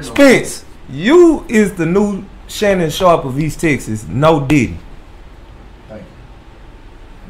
Spence, you is the new Shannon Sharp of East Texas. No Diddy. Thank you.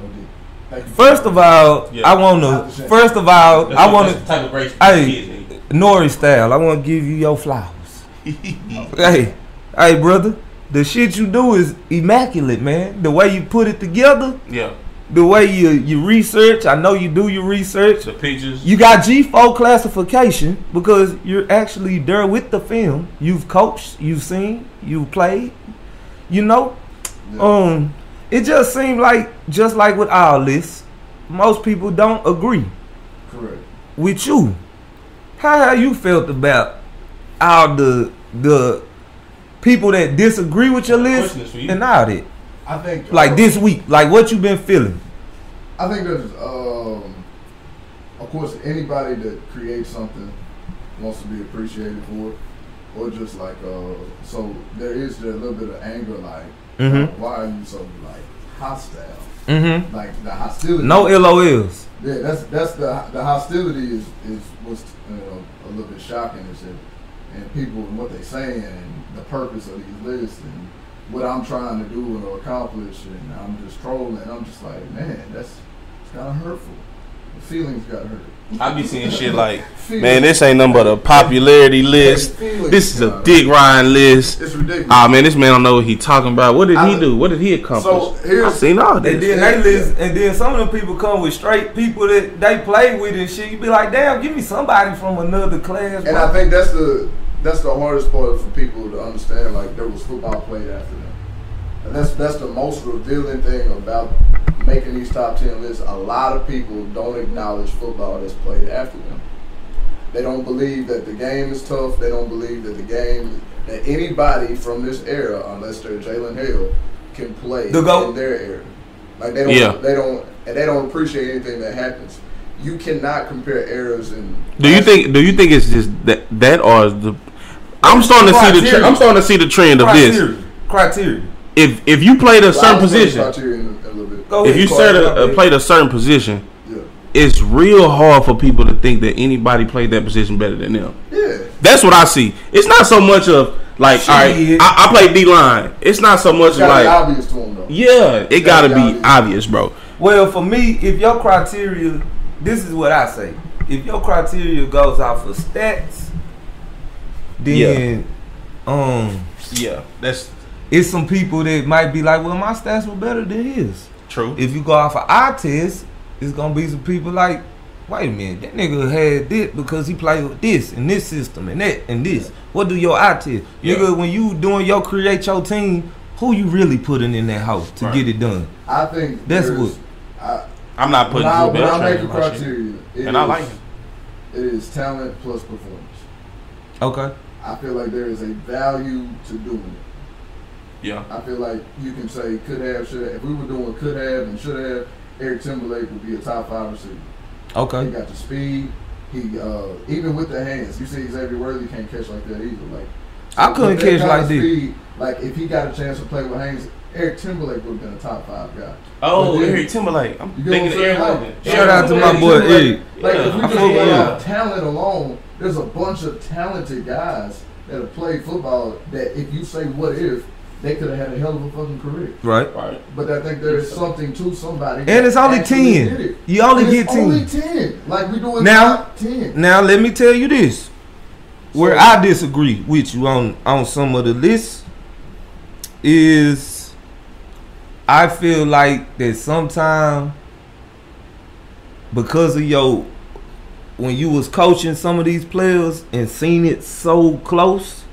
No Diddy. Thank you. First of all, I want to. First of all, I want to. Type of grace. Hey, Nori style. I want to give you your flowers. hey, brother. The shit you do is immaculate, man. The way you put it together. Yeah. The way you research, I know you do your research. The pictures. You got G4 classification because you're actually there with the film. You've coached, you've seen, you've played. You know? Yeah. It just seemed like, just like with all this, most people don't agree. Correct. With you. How have you felt about all the people that disagree with your list and all that? I think like this week, like what you been feeling? I think there's, of course, anybody that creates something wants to be appreciated for it, or just like, so there is a little bit of anger, like, why are you so like hostile? Like the hostility. No LOLs. Yeah, that's the hostility was a little bit shocking and shit, and people and what they saying and the purpose of these lists and what I'm trying to do or accomplish, and I'm just trolling. I'm just like, man, it's kind of hurtful. The feelings got hurt. I be seeing shit like, man, this ain't nothing but a popularity list. This is a Dick Ryan list. It's ridiculous. Ah, man, this man don't know what he talking about. What did he do? What did he accomplish? So I seen all this. And then they list, and then some of them people come with straight people that they play with and shit. You be like, damn, give me somebody from another class. And I think that's the hardest part for people to understand. Like, there was football played after them. And that's the most revealing thing about making these top 10 lists. A lot of people don't acknowledge football that's played after them. They don't believe that the game is tough. They don't believe that anybody from this era, unless they're Jalen Hale, can play in their era. Like they don't appreciate anything that happens. You cannot compare eras. And do you think it's just that or the? I'm starting to see the trend of this criteria. If you played a certain position, if you played a certain position, it's real hard for people to think that anybody played that position better than them. Yeah, that's what I see. It's not so much of like, all right, I play D line. It's not so much like obvious to them, though. Yeah, it gotta be obvious, bro. Well, for me, if your criteria, this is what I say. If your criteria goes off of stats, then that's. It's some people that might be like, well, my stats were better than his. True. If you go off of eye test, it's gonna be some people like, wait a minute, that nigga had this because he played with this and this system and that and this. What do your eye test? Nigga, when you doing your create your team, who you really putting in that house to get it done? I think that's what. I'm not putting Drew Beltran. When I make a criteria, I like it. It is talent plus performance. Okay. I feel like there is a value to doing it. Yeah. I feel like you can say could have, should have. If we were doing could have and should have, Eric Timberlake would be a top 5 receiver. Okay. He got the speed. He even with the hands, you see Xavier Worthy can't catch like that either. Like I couldn't catch like this. Like if he got a chance to play with Haynes, Eric Timberlake would have been a top 5 guy. Oh, Eric Timberlake. I'm thinking of Eric Logan. Shout out to my boy Eric. Like if we just go off talent alone, there's a bunch of talented guys that have played football that if you say what if, they could have had a hell of a fucking career. Right. But I think there is something to somebody. And it's only 10. You only get 10. Only 10. Like we doing now, 10. Now let me tell you this. Where I disagree with you on some of the lists is I feel like that sometimes because of when you was coaching some of these players and seen it so close,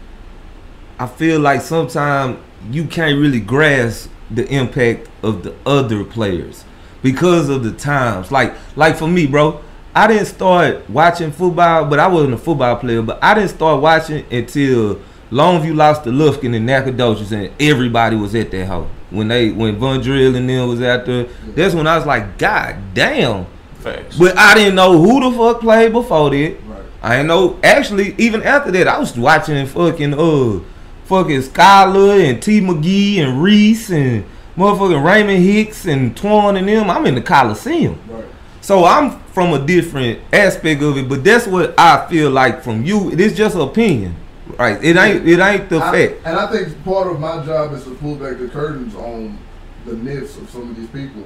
I feel like sometimes you can't really grasp the impact of the other players because of the times. Like for me, bro, I didn't start watching football, but I wasn't a football player, but I didn't start watching until Longview lost to Lufkin and Nacogdoches and everybody was at that house. When Von Drill and them was out there, that's when I was like, God damn. Facts. But I didn't know who the fuck played before that. Right. I didn't know, actually, even after that, I was watching fucking Skyler and T. McGee and Reese and motherfucking Raymond Hicks and Twan and them. I'm in the Coliseum. Right. So I'm from a different aspect of it, but that's what I feel like from you. It is just an opinion. Right. It ain't the fact. And I think part of my job is to pull back the curtains on the myths of some of these people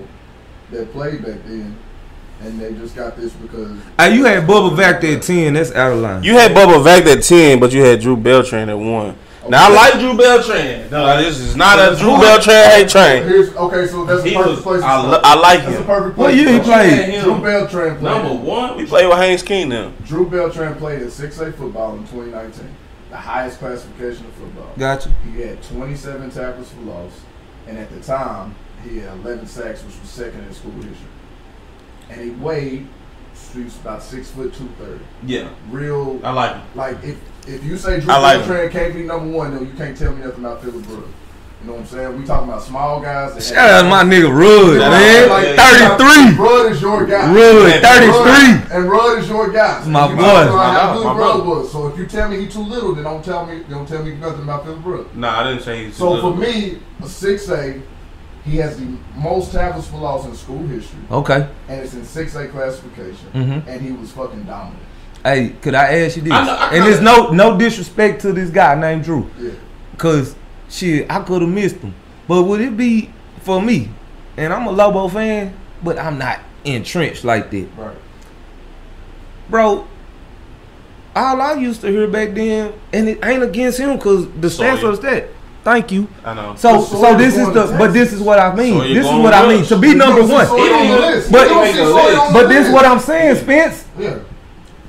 that played back then, and they just got this because. Hey, you had Bubba Vector at 10. That's out of line. You had Bubba Vector at 10, but you had Drew Beltran at 1. Okay. Now I like Drew Beltran. No, this is not a Drew Beltran hate train. Okay, so that's the perfect place. I like him. That's the perfect place. What year he played? Drew Beltran played. Number 1. We played with Haynes King now. Drew Beltran played at 6A football in 2019, the highest classification of football. Gotcha. He had 27 tackles for loss, and at the time he had 11 sacks, which was second in school history. And he weighed, he was about 6 foot 230. Yeah. Real. I like him. Like if you say Drew Beltran can't be number 1, then you can't tell me nothing about Phillip Brooks. You know what I'm saying? We talking about small guys. That shout out my nigga Rudd, man. Like 33. Rudd is your guy. Rudd, 33. And Rudd is your guy. So my boy. How good Rudd was. So if you tell me he's too little, then don't tell me nothing about Phillip Brooks. Nah, I didn't say he's too little. So for me, a 6A, he has the most tackles for loss in school history. Okay. And it's in 6A classification. Mm-hmm. And he was fucking dominant. Hey, could I ask you this? And there's no disrespect to this guy named Drew. Yeah. Cause shit, I could have missed him. But would it be for me? And I'm a Lobo fan, but I'm not entrenched like that. Right. Bro, all I used to hear back then, and it ain't against him because the stats are that. Thank you. I know. So this is but this is what I mean. This is what I mean. To be number 1. But this is what I'm saying, Spence. Yeah.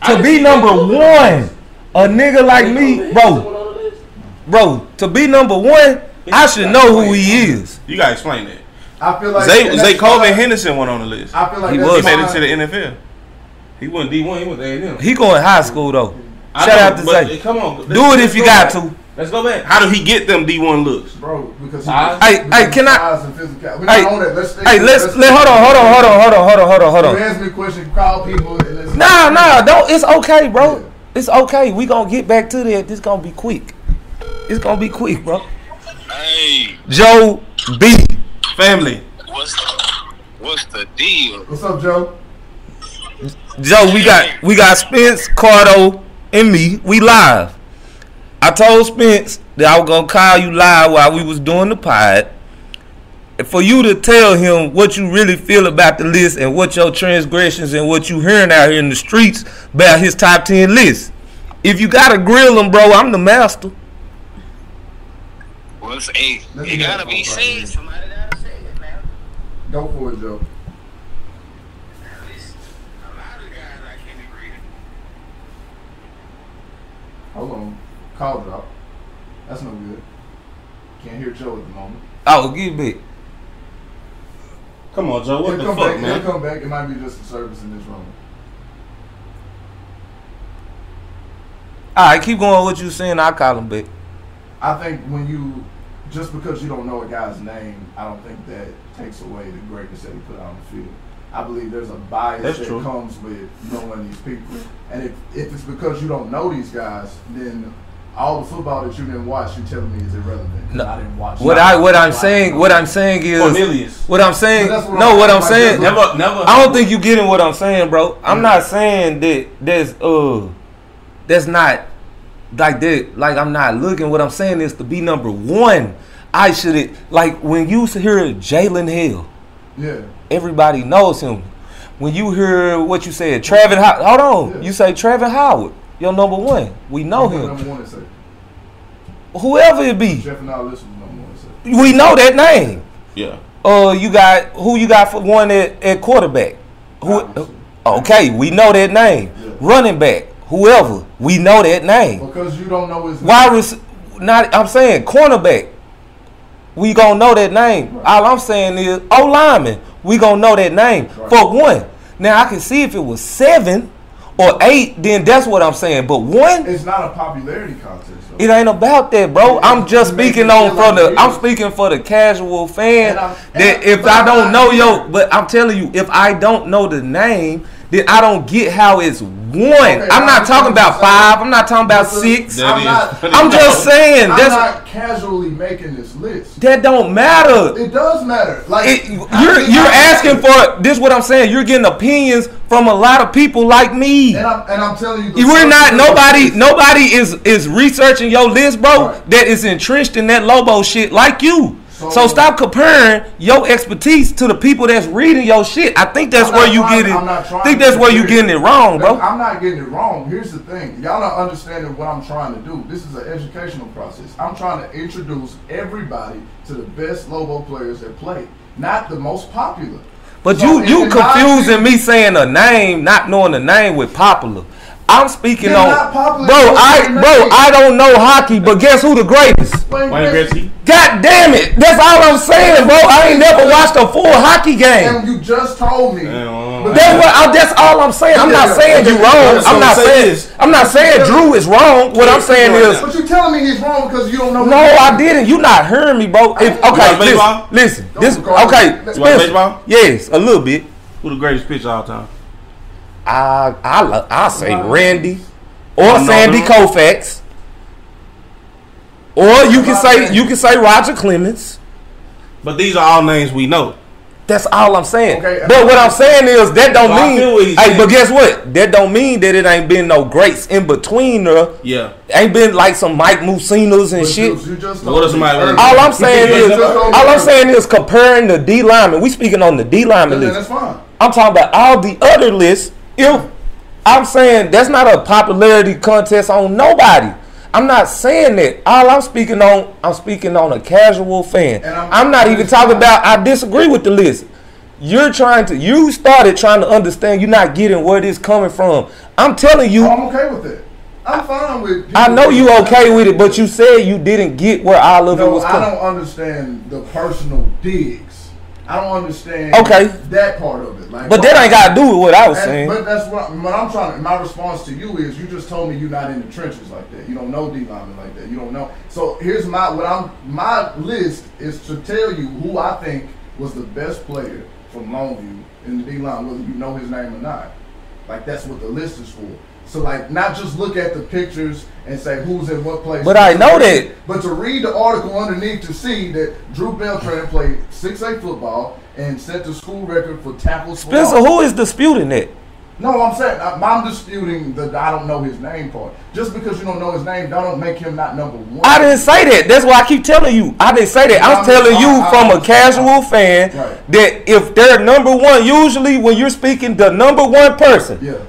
To be number 1, a nigga like me, bro, to be number 1, I should know who he is. You gotta explain that. I feel like Zay Colvin Henderson went on the list. I feel like he made it to the NFL. He wasn't D1. He went to A&M. He going high school though. Shout out to Zay. Come on, do it if you got to. Let's go back. How do he get them D1 looks, bro? Because can I? Let's hold on. You ask me a question, call people. Nah, don't. It's okay, bro. Yeah. It's okay. We gonna get back to that. This gonna be quick. It's gonna be quick, bro. Hey, Joe B. Family. What's the deal? What's up, Joe? Joe, we got Spence, Cardo, and me. We live. I told Spence that I was gonna call you live while we was doing the pod, for you to tell him what you really feel about the list and what your transgressions and what you hearing out here in the streets about his top 10 list. If you gotta grill him, bro, I'm the master. Well, it gotta be said. Somebody gotta say it, man. Go for it, Joe. At least a lot of guys I can't agree. Hold on. Call drop. That's no good. Can't hear Joe at the moment. Oh, give me. Come on, Joe. What the fuck, man? He'll come back. It might be just a service in this room. Alright, keep going with what you saying. I'll call him back. I think just because you don't know a guy's name, I don't think that takes away the greatness that he put out on the field. I believe there's a bias that comes with knowing these people. And if it's because you don't know these guys, then all the football that you didn't watch, you telling me is irrelevant. No, I didn't watch. What I'm saying is Cornelius. What I'm saying. No, what I'm saying. Never. I don't think you getting what I'm saying, bro. I'm not saying that that's not like that. Like I'm not looking. What I'm saying is to be number 1. I should like when you hear Jalen Hill. Yeah. Everybody knows him. When you hear what you said, Travis Howard. Hold on. Yeah. You say Travis Howard. Your number 1. We know him. Number 1 say. Whoever it be. Jeff and all this was number 1 say. We know that name. Yeah. You got for one at quarterback? Okay, we know that name. Yeah. Running back, whoever, we know that name. Because you don't know his name. I'm saying cornerback. We gonna know that name. Right. All I'm saying is O-lineman. We gonna know that name for 1. Now I can see if it was 7 or 8, then that's what I'm saying. But 1, it's not a popularity contest. Though. It ain't about that, bro. I'm just speaking I'm speaking for the casual fan. That if I don't know but I'm telling you, if I don't know the name, then I don't get how it's 1. I'm not talking about 5. I'm not talking about 6. I'm just saying. I'm not casually making this list. That don't matter. It does matter. Like you're asking for this. What I'm saying. You're getting opinions from a lot of people like me. And I'm telling you, we're not. Nobody is researching your list, bro. Right. That is entrenched in that Lobo shit like you. So stop comparing your expertise to the people that's reading your shit. I think that's where you get it. I think that's where you getting it wrong, bro. I'm not getting it wrong. Here's the thing. Y'all not understanding what I'm trying to do. This is an educational process. I'm trying to introduce everybody to the best Lobo players that play, not the most popular. But so you confusing me saying a name, not knowing the name with popular. I'm speaking on, I don't know hockey, but guess who the greatest? Wayne Gretzky. God damn it! That's all I'm saying, bro. I ain't never watched a full hockey game. And you just told me. That's all I'm saying. I'm not saying you wrong. I'm not saying Drew is wrong. What I'm saying is. But you telling me he's wrong because you don't know. No, I didn't. You not hearing me, bro. Listen. Baseball? Yes, a little bit. Who the greatest pitcher all time? I say Randy or Sandy Koufax, or you can say Roger Clemens. But these are all names we know. That's all I'm saying. Okay, but what I'm saying is that don't mean. Hey, but guess what? That don't mean that it ain't been no greats in between her. Yeah, ain't been like some Mike Musinas and shit. All I'm saying is comparing the D lineman. We speaking on the D lineman list. That's fine. I'm talking about all the other lists. If I'm saying that's not a popularity contest on nobody. I'm not saying that. All I'm speaking on a casual fan. I'm not even talking about I disagree with the list. You started trying to understand. You're not getting where this coming from. I'm telling you. I'm okay with it. I'm fine with it. I know you okay with it, but you said you didn't get where all of it was coming. I don't understand the personal digs. I don't understand that part of it. Like, but that ain't got to do with what I was saying. But that's what I'm trying to. My response to you is, you just told me you're not in the trenches like that. You don't know D linemen like that. You don't know. So here's my list is to tell you who I think was the best player from Longview in the D line, whether you know his name or not. Like, that's what the list is for. So, like, not just look at the pictures and say who's in what place. But I know that. But to read the article underneath to see that Drew Beltran played 6A football and set the school record for tackles. Spencer, who is disputing that? No, I'm saying I'm disputing the I don't know his name part. Just because you don't know his name, don't make him not number one. I didn't say that. That's why I keep telling you. I didn't say that. I'm telling you from a casual fan that if they're number one, usually when you're speaking the number one person. Yeah.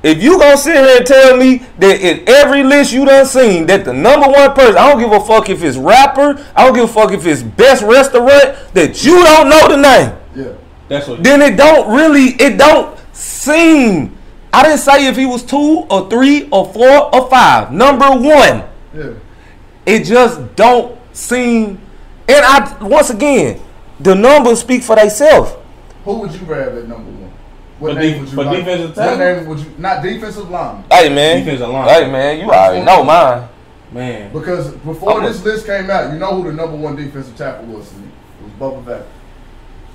If you gonna sit here and tell me that in every list you done seen that the number one person, I don't give a fuck if it's rapper, I don't give a fuck if it's best restaurant, that you don't know the name. Yeah, that's what. Then it don't seem. I didn't say if he was 2 or 3 or 4 or 5. Number one. Yeah. It just don't seem. And once again, the numbers speak for themselves. Who would you grab at number one? What name would you like? Defensive tackle? What name would you? Not defensive line. Hey man. Defensive line. Hey man, you already know mine. Man. Because before this list came out, you know who the number one defensive tackle was to me? It was Bubba Vac.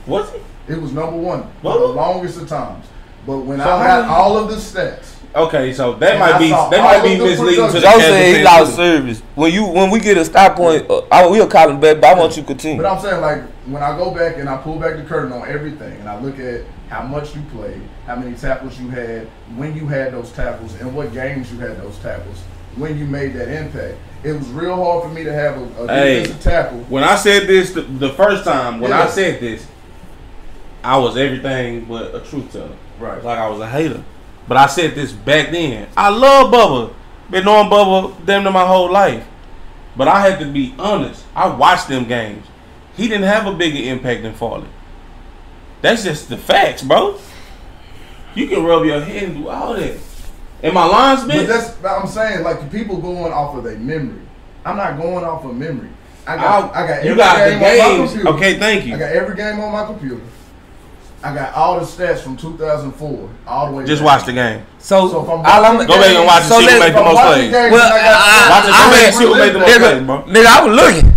Was it? It was number one for the longest of times. But when I got all of the stats. Okay, so that might be misleading to the Joe said he lost service. When we get a stop point, we'll call him back, but I want you to continue. But I'm saying, like, when I go back and I pull back the curtain on everything and I look at how much you played, how many tackles you had, when you had those tackles, and what games you had those tackles, when you made that impact. It was real hard for me to have a defensive tackle. When I said this the first time, I said this, I was everything but a truth teller. Right. Like I was a hater. But I said this back then. I love Bubba. Been knowing Bubba damn near my whole life. But I had to be honest. I watched them games. He didn't have a bigger impact than Farley. That's just the facts, bro. You can rub your head and do all that. And my lines, man. But I'm saying, like, people going off of their memory. I'm not going off of memory. I got every game on my computer. Okay, thank you. I got every game on my computer. I got all the stats from 2004 all the way. Just watch the game. So go back and watch the shit who make the most plays. Watch the shit who make the most plays, bro. Nigga, I was looking.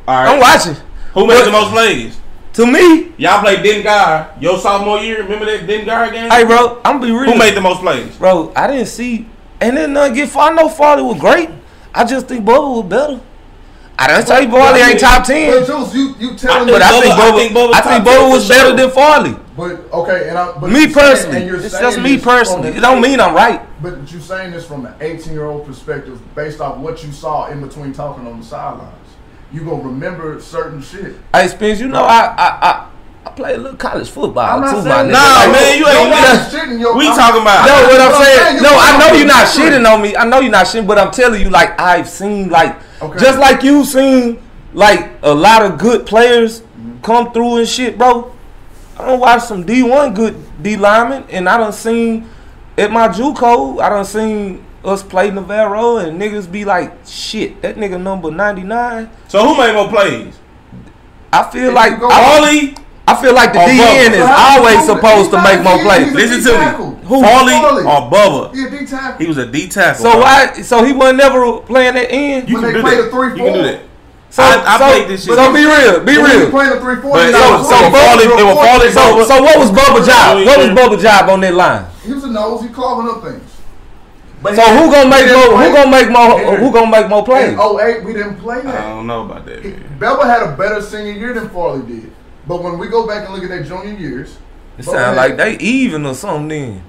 All right. I'm watching. Who made the most plays? To me, y'all played Dengar your sophomore year. Remember that Dengar game? hey, bro, I'm gonna be real. Who made the most plays? Bro, I didn't see, and then nothing get far. I know Farley was great. I just think Bubba was better. I didn't say Farley ain't top 10. But Jules, you telling me? But I think Bubba was better than Farley. But okay, but me personally, and it's just me personally. It don't mean I'm right. But you're saying this from an 18-year-old perspective, based off what you saw in between talking on the sidelines. You gonna remember certain shit. Hey, Spence, you know I play a little college football too, my nigga. Nah, man, you ain't shitting. We talking about. No, what I'm saying. No, I know you're not shitting on me. I know you're not shitting, but I'm telling you, like I've seen, like just like you've seen, like a lot of good players come through and shit, bro. I done watched some D1 good D linemen, and I done seen at my JUCO, I done seen us play Navarro, and niggas be like, shit, that nigga number 99. So who made more plays? I feel like Farley. I feel like the DN is always supposed to make more plays. Listen to me. Who? Farley or Bubba? He a D tackle. He was a D tackle. So why? So he wasn't never playing that end. You can do that. You can do that. So I played this shit. So be real. Be real. Playing a 3-4. So what was Bubba's job? What was Bubba's job on that line? He was a nose. He clogging up things. So who gonna make more? Who gonna make more? Who gonna make more plays? In 08, we didn't play that. I don't know about that. Bubba had a better senior year than Farley did. But when we go back and look at their junior years, it sounds like they even or something then.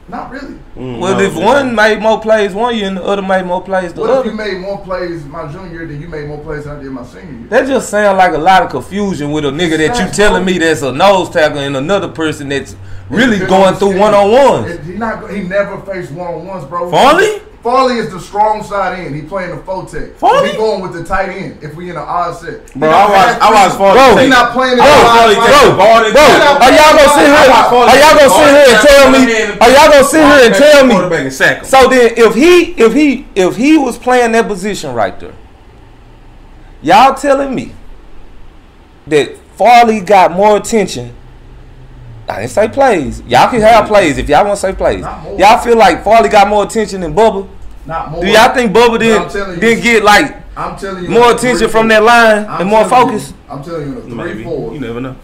Not really. Well, if one made more plays one year and the other made more plays the other. What if you made more plays my junior year than you made more plays than I did my senior year? That just sounds like a lot of confusion with a nigga that you telling me that's a nose tackle and another person that's really going through one-on-ones. He never faced one-on-ones, bro. Farley? Farley is the strong side end. He playing the full tech. Farley? He going with the tight end if we in an odd set. Bro, I watch Farley. He not playing Bro, are y'all gonna sit here? Are y'all gonna sit here and tell me? Are y'all gonna sit here and tell me? So then, if he was playing that position right there, y'all telling me that Farley got more attention? I didn't say plays. Y'all can have plays if y'all want to say plays. Y'all feel like Farley got more attention than Bubba? Not more. Do y'all think Bubba didn't get like more attention from that line and more focus? I'm telling you in a 3-4. You never know.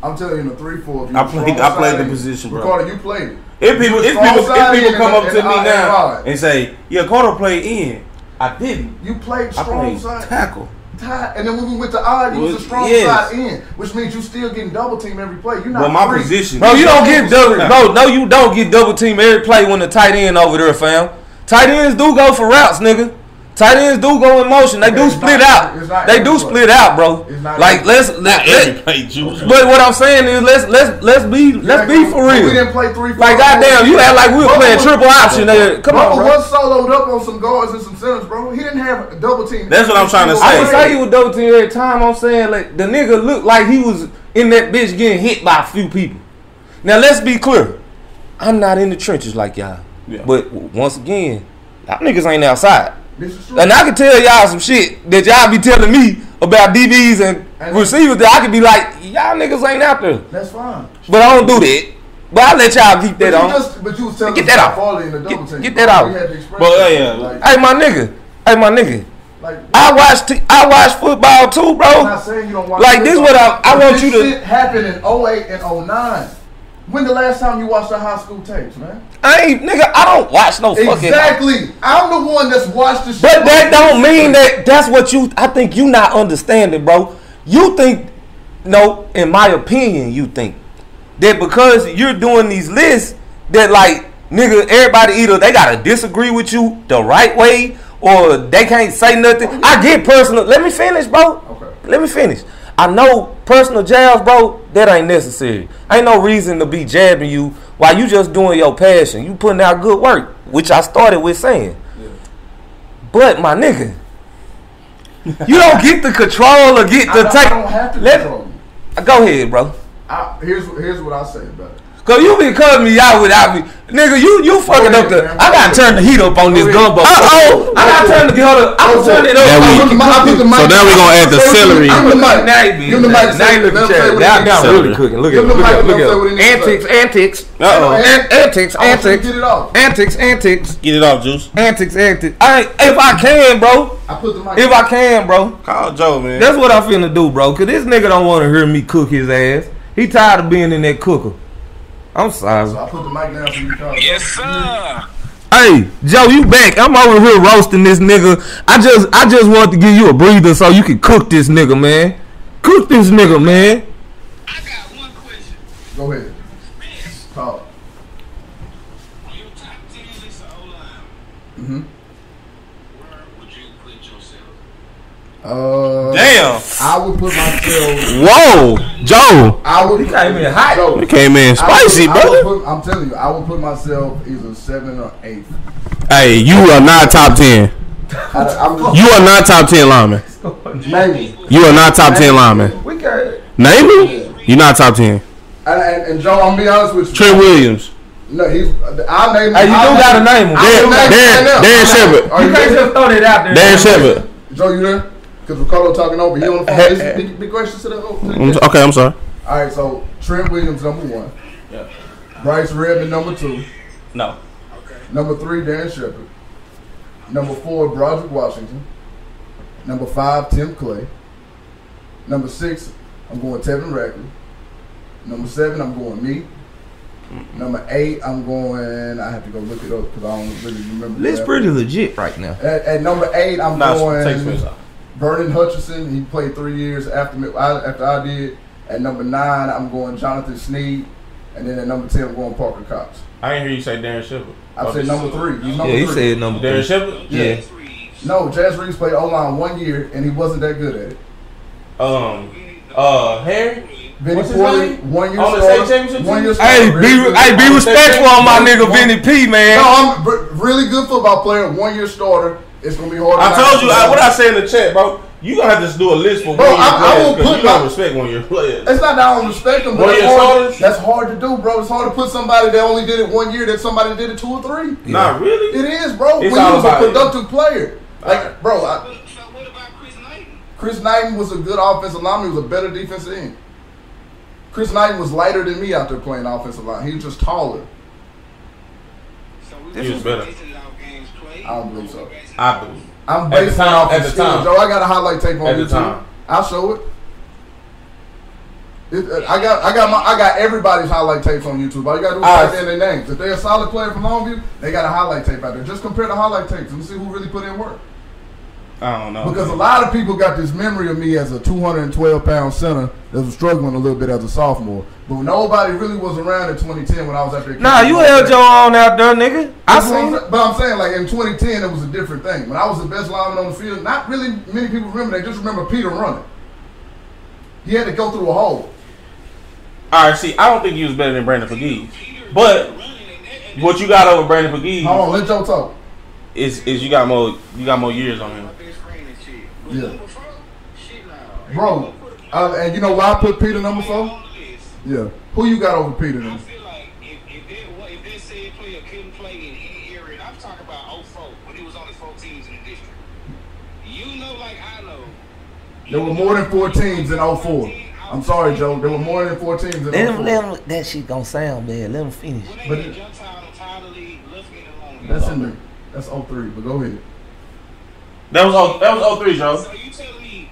I'm telling you in a 3-4. I played the position, bro. Ricardo, you played it. If people come up to me now and say, "Yeah, Carter played in," I didn't. You played strong side tackle. And then when we went to odd, you was a strong side in, which means you still getting double team every play. You're not. But my position, bro, you don't get double. Bro, no, you don't get double team every play when the tight end over there, fam. Tight ends do go for routes, nigga. Tight ends do go in motion. They do split out. They do split out, bro. Like let's but what I'm saying is let's be for real. We didn't play 3-4. Like goddamn, you act like we were playing triple option there. Come on, bro. Was soloed up on some guards and some centers, bro. He didn't have a double team. That's what I'm trying to say. I didn't say he was double team every time. I'm saying like the nigga looked like he was in that bitch getting hit by a few people. Now let's be clear. I'm not in the trenches like y'all. Yeah. But once again, y'all niggas ain't outside. And I can tell y'all some shit that y'all be telling me about DBs and receivers that I can be like, y'all niggas ain't out there. That's fine. But I don't do that. But I let y'all keep that on. But you was telling get that out. Get that out. But Hey my nigga. Like, I watch football too, bro. I'm not saying you don't watch. Like this, what I want you to. This shit happened in 08 and 09. When the last time you watched the high school tapes, man? I don't watch no fucking. Exactly. I'm the one that's watched the shit. But that don't mean that's what you. I think you not understanding, bro. You think, no, in my opinion, you think that because you're doing these lists that like nigga, everybody either they gotta disagree with you the right way or they can't say nothing. I get personal. Let me finish, bro. Okay. Let me finish. I know personal jabs, bro, that ain't necessary. Ain't no reason to be jabbing you while you just doing your passion. You putting out good work, which I started with saying. Yeah. But, my nigga, you don't get the control or get the take. I don't have to control you. Go ahead, bro. Here's what I say about it. Cause you been cutting me out without me. Nigga, you fucking up the. I gotta turn the heat up on this gumbo. I gotta turn the heat up. I'm turn it up. So now we gonna add the celery. Give him the mic. Give him the mic. Now you look at that. Now I'm really cooking. Look at antics. Antics. Get it off. Antics. Get it off, Juice. Antics. If I can, bro. I put the mic. If I can, bro. Call Joe, man. That's what I'm finna do, bro. Cause this nigga don't want to hear me cook his ass. He tired of being in that cooker. I'm sorry. So I put the mic down for you, Carl. Yes, sir. Hey, Joe, you back. I'm over here roasting this nigga. I just want to give you a breather so you can cook this nigga, man. Cook this nigga, man. I got one question. Go ahead. Spence, Talk. on your top 10 list of O-line, Mm-hmm. where would you put yourself? Damn. I would put myself. Whoa, Joe. I would. He came in hot. Joe, It came in spicy, brother. I'm telling you, I would put myself either 7 or 8. Hey, you are not top 10. I'm just, You are not top 10 lineman. maybe. You are not top 10 lineman. We got Name me. You're not top 10. And Joe, I'm gonna be honest with you. Trent Williams. No, he's. I named. Hey, you do gotta name him. Darren Shepard. You can't just throw that out there. Darren Shepard. Joe, you there? Because Ricardo talking over. He on the phone. Big questions to the. Okay, I'm sorry. All right, so Trent Williams number 1. Yeah. Bryce Redman number 2. No. Number 3, Darren Shepard. Number 4, Broderick Washington. Number 5, Tim Clay. Number 6, I'm going Tevin Rackley. Number 7, I'm going me. Number 8, I'm going. I have to go look it up because I don't really remember. It's pretty legit right now. At number 8, I'm Take going Spence off. Vernon Hutchinson. He played 3 years after I did. At number 9, I'm going Jonathan Sneed. And then at number 10, I'm going Parker Cox. I didn't hear you say Darren Shepard. I said number 3. He's number Yeah, he 3. said number Darren 3. Shepard? Yeah. No, Jazz Reeves played O-line 1 year, and he wasn't that good at it. Harry? Vinny What's his Porley, name? 1 year On the starter. state championship 1 year team? starter. Be respectful on my nigga Vinny P, man. No, I'm really good football player. 1 year starter. It's gonna be hard. I told you what I said in the chat, bro. You gonna have to do a list for Bro, 1 year I players will because put you gotta my- respect 1 year players. It's not that I don't respect them, but 1 year starters? that's hard to do, bro. It's hard to put somebody that only did it 1 year that somebody that did it 2 or 3. Not really. It is, bro. It's when all he was a about it. productive player. Like, Alright. bro, So what about Chris Knighton? Chris Knighton was a good offensive lineman. He was a better defensive end. Chris Knighton was lighter than me out there playing offensive line. He was just taller. So we He was better. basing it off games played? I don't believe so. I do. I'm At the basing time- off at of the skill. time. Joe, I got a highlight tape on At the YouTube. time. I'll show it. I got everybody's highlight tapes on YouTube. All you gotta do is type in their names. If they're a solid player from Longview, they got a highlight tape out there. Just compare the highlight tapes and see who really put in work. I don't know. Because a lot of people got this memory of me as a 212-pound center that was struggling a little bit as a sophomore. But nobody really was around in 2010 when I was out there. Nah, you held your own out there, nigga. I seen it. But I'm saying, like, in 2010, it was a different thing. When I was the best lineman on the field, not really many people remember. They just remember Peter running. He had to go through a hole. All right, see, I don't think he was better than Brandon Pegues. But what you got over Brandon Pegues Hold on, let Joe talk. is you got more years on him. My best friend and shit. But Yeah. number 4? Shit, no. Bro, and you know why I put Peter number 4? On the list. Yeah. Who you got over Peter I then? feel like if that said player couldn't play in any area, and I'm talking about 04 when he was only 4 teams in the district. You know, like I know. There were more than 4 teams in 04. I'm sorry, Joe. There were more than 4 teams in 04. That shit gonna sound bad. Let him finish. When But they it- get jump out on top of the league, left me alone. That's 03, but go ahead. That was 03, Joe. So you telling me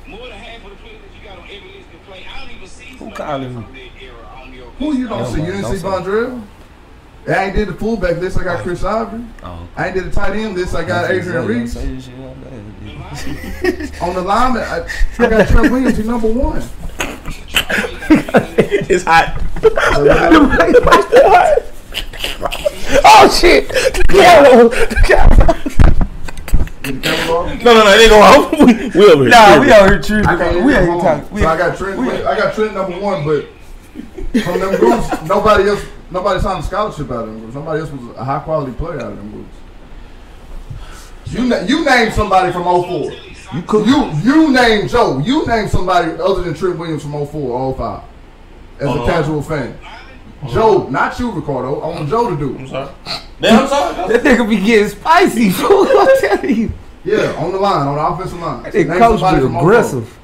more than half of the players that you got on every list can play? I don't even see Who somebody calling from me? that era on your Who you don't No, see? You man, didn't don't see say Vondrell? I ain't did the fullback list. I got Chris Ivory. Oh. I ain't did the tight end list. I got Adrian Reese. On the lineman, I got Trent Williams. He's number 1. It's hot. Oh shit! No, they go off. We over here. Nah, we out here tripping. I can't We even ain't hold talking. on. So I got Trent. I got Trent number 1, but from them groups, nobody signed a scholarship out of them groups. Somebody else was a high quality player out of them groups. You name somebody from 04. You name Joe. You name somebody other than Trent Williams from 04 or 05 as a casual fan. Joe, not you, Ricardo. I want Joe to do. I'm sorry. I'm sorry. That nigga be getting spicy, fool. I'm telling you. Yeah, on the line, on the offensive line. That coach be aggressive.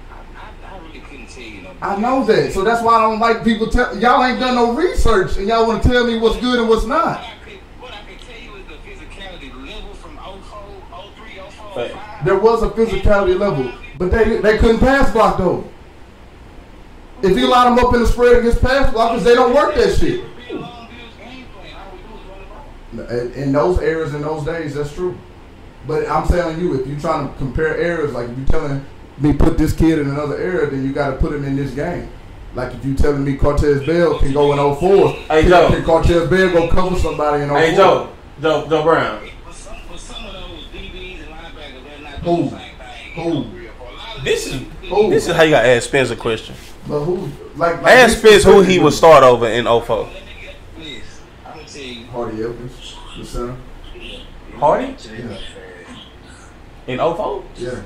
I really couldn't tell you no. I know that, so that's why I don't like people tell y'all ain't done no research and y'all want to tell me what's good and what's not. What I can tell you is the physicality level from 04, 03, 04, 05. There was a physicality level, but they couldn't pass block though. If you line them up in the spread against pass blockers, they don't work that shit. In those eras, in those days, that's true. But I'm telling you, if you're trying to compare eras, like if you're telling me put this kid in another era, then you got to put him in this game. Like if you telling me Cortez Bell can go in 04, hey, Joe. Can Cortez Bell go cover somebody in 04? Hey, Joe Brown. But some of those DBs and linebackers, they're not doing the same thing. This is how you got to ask Spence a question. But who? Like ask Spence who he would start over in 04. I'm gonna tell you. Hardy Elkins, the center. Hardy? Yeah. In 04? Yeah.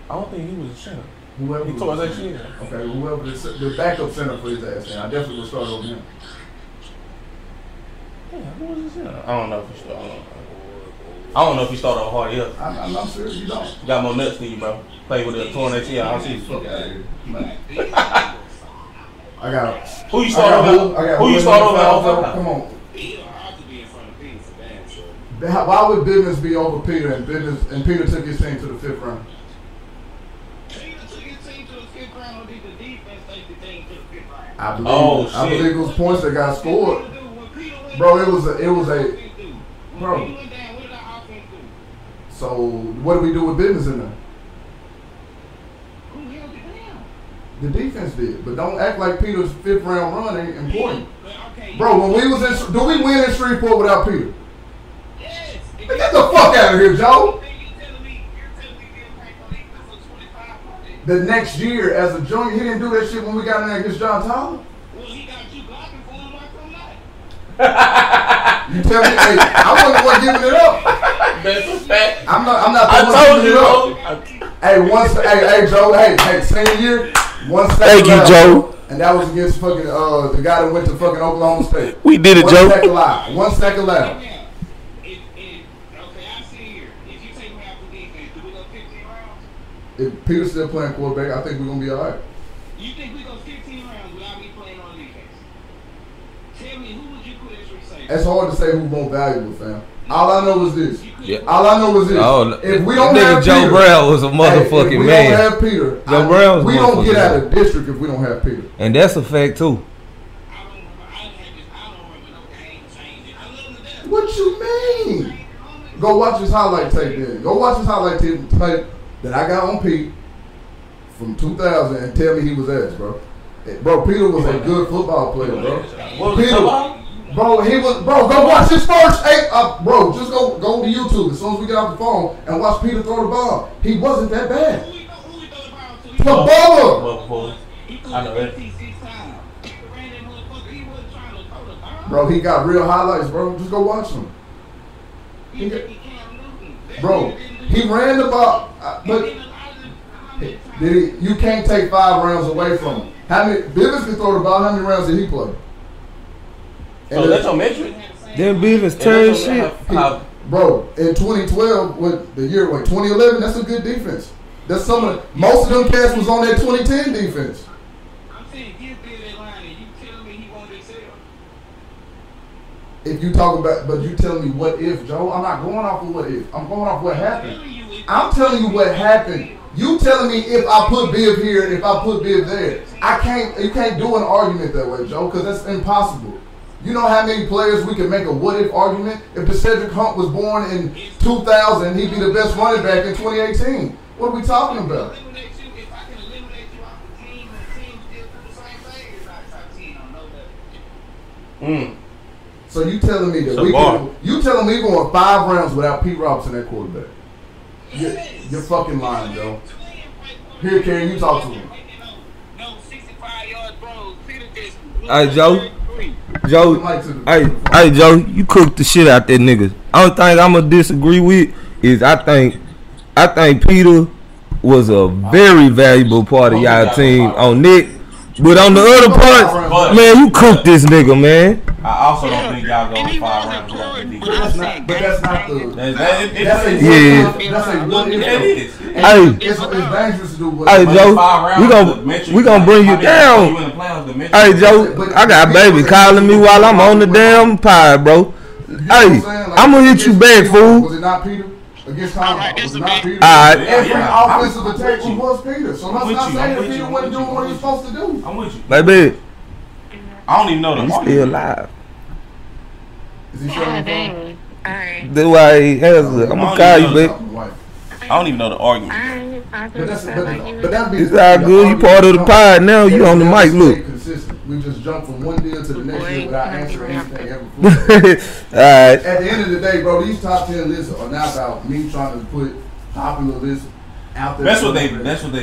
I don't think he was a center. Whoever. He tore his shit. Okay, whoever the backup center for his ass, and I definitely would start over him. Yeah, who was the center? I don't know if he started. I don't know if he started over Hardy Elkins. I'm not sure you don't. You got more nuts than you, bro. Play with a torn ACL. I don't see you. Fuck out of here. I got. Who you start over? Who you start over? Come on. He'll have to be in front of Peter for damn sure. Why would Business be over Peter and Peter took his team to the 5th round? Peter took his team to the 5th round, or did the defense take the team to the 5th round? I believe it was points that got scored. Bro, it was a bro. So what do we do with Business in there? Who held it down? The defense did, but don't act like Peter's 5th round run ain't important. Bro, when we was in, do we win in Shreveport without Peter? Yes. Get the fuck out of here, Joe. The next year, as a junior, he didn't do that shit when we got in there against John Tyler. Well, he got you blocking for him like I'm not. You tell me, hey, I wasn't the one giving it up. That's a fact. I'm not the I one told giving you, it up. Hey, Joe, hey, senior year, one second. Thank you, Joe. And that was against fucking the guy that went to fucking Oklahoma State. We did it, Joe. 1 second left. Okay, I see here. If you take him out the defense, do we go 15 rounds? If Peter's still playing quarterback, I think we're gonna be all right. You think we go 15 rounds without me playing on defense? Tell me, who would you put as receiver? It's hard to say who's more valuable, fam. All I know is this. Yeah. All I know is this. Oh, if we don't nigga have Joe Peter, Brown was a motherfucking if we man. don't have Peter, Joe Brown was we don't get motherfucking out of district if we don't have Peter. And that's a fact too. I don't remember no game changing. I love him to death. What you mean? Go watch his highlight tape then. Go watch his highlight tape that I got on Pete from 2000 and tell me he was ass, bro. Bro, Peter was a good football player, bro. Peter, bro, he was, bro, go watch his first bro, just go to YouTube as soon as we get off the phone and watch Peter throw the ball. He wasn't that bad. Who we throw the ball to? Bubba. I know that. Bro, he got real highlights, bro. Just go watch him. Bro, he ran the ball, but you can't take 5 rounds away from him. How many? Bivens can throw the ball. How many rounds did he play? So that's your metric? Them Beavers turn shit. Bro, in 2012, what the year? 2011. That's a good defense. That's some of most of them cats was on that 2010 defense. I'm saying give Bill that line, and you tell me he won't excel. If you talk about, but you telling me what if, Joe? I'm not going off of what if. I'm going off what happened. I'm telling you what happened. You telling me if I put Biv here, if I put Biv there. You can't do an argument that way, Joe, because that's impossible. You know how many players we can make a what if argument? If the Cedric Hunt was born in 2000, he'd be the best running back in 2018. What are we talking about? If I can eliminate you off the team, and the team still do the same thing, it's not top 10 on no level. So you telling me that you telling me going 5 rounds without Pete Robertson at quarterback? You're fucking lying, Joe. Here, Carey, you talk to him. No 65 yards, bro. Peter just. Hey, Joe, hey, Joe, you cooked the shit out that nigga. Only thing I'm gonna disagree with is I think Peter was a very valuable part of y'all team on Nick. But on the other part, man, you cook this nigga, man. I also don't think y'all go 5 rounds without the defense. But that's not the. That's a one. Yeah, it is. Hey, It's dangerous to do. hey, Joe, we gonna bring you down. Hey, Joe, I got baby calling me while I'm on the damn pie, bro. Hey, I'm gonna hit you back, fool. Was it not Peter? Against Convo. Was it not Peter? Alright. Every offensive attack was Peter. So let's not say that Peter wasn't doing what he was supposed to do. I'm with you. Baby, I don't even know the you still alive. Is he showing the Alright. That's why he has it. I'm gonna call you, baby. I don't even know the argument. But that'd be It's all good. You part of the pie now. You on the mic, look. We just jump from one deal to the next deal without answering anything ever. Alright. At the end of the day, bro, these top 10 lists are not about me trying to put popular lists out there. That's what they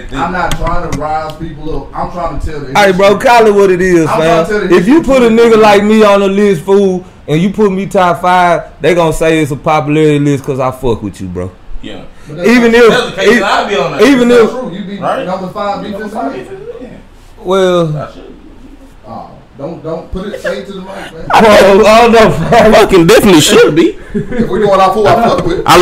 think. I'm not trying to rise people up. I'm trying to tell them. Hey, bro, call it what it is, man. If you put a nigga like me on the list, fool, and you put me top 5, they gonna say it's a popularity list because I fuck with you, bro. Yeah. Even if, I'd be on that. even if, you be right? number 5 defense. well, Don't put it say to the mic, man. I don't know. Fucking definitely should be. If we're going off who I fuck with. I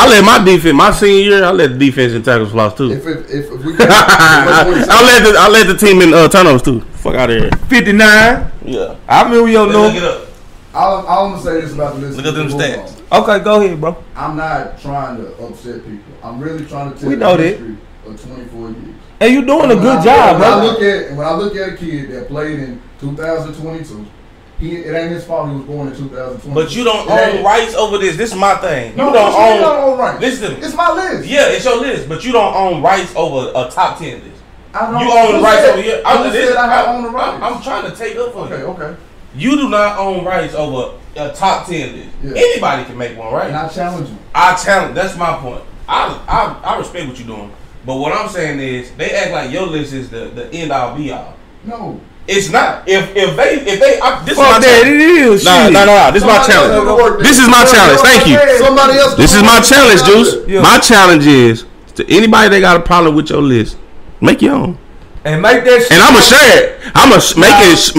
let my defense, my senior year, I let the defense in tackles for loss too. If we I let the team in turnovers too. Fuck out of here. 59. Yeah. I remember your Look it number. up. I'm gonna say this about the list. Look at them stats. Okay, go ahead, bro. I'm not trying to upset people. I'm really trying to tell We know the that. history of 24 years. And you doing a good job, when bro. I look at a kid that played in 2022, it ain't his fault he was born in 2022. But you don't own rights over this. This is my thing. No, You don't own rights. Listen to me. It's my list. Yeah, it's your list, but you don't own rights over a top 10 list. I don't You own the rights over here. I said I own the rights. I'm trying to take up for you. Okay. You do not own rights over a top 10 list. Yeah. Anybody can make one, right? And I challenge you. I challenge. That's my point. I respect what you're doing, but what I'm saying is they act like your list is the end all be all. No. It's not. If they this Fuck is my that, it is. No. This is my challenge. This is my challenge. Thank you. Somebody else. This is my challenge, Juice. Yeah. My challenge is to anybody that got a problem with your list, make your own. And make that shit. And I'ma share it. I'ma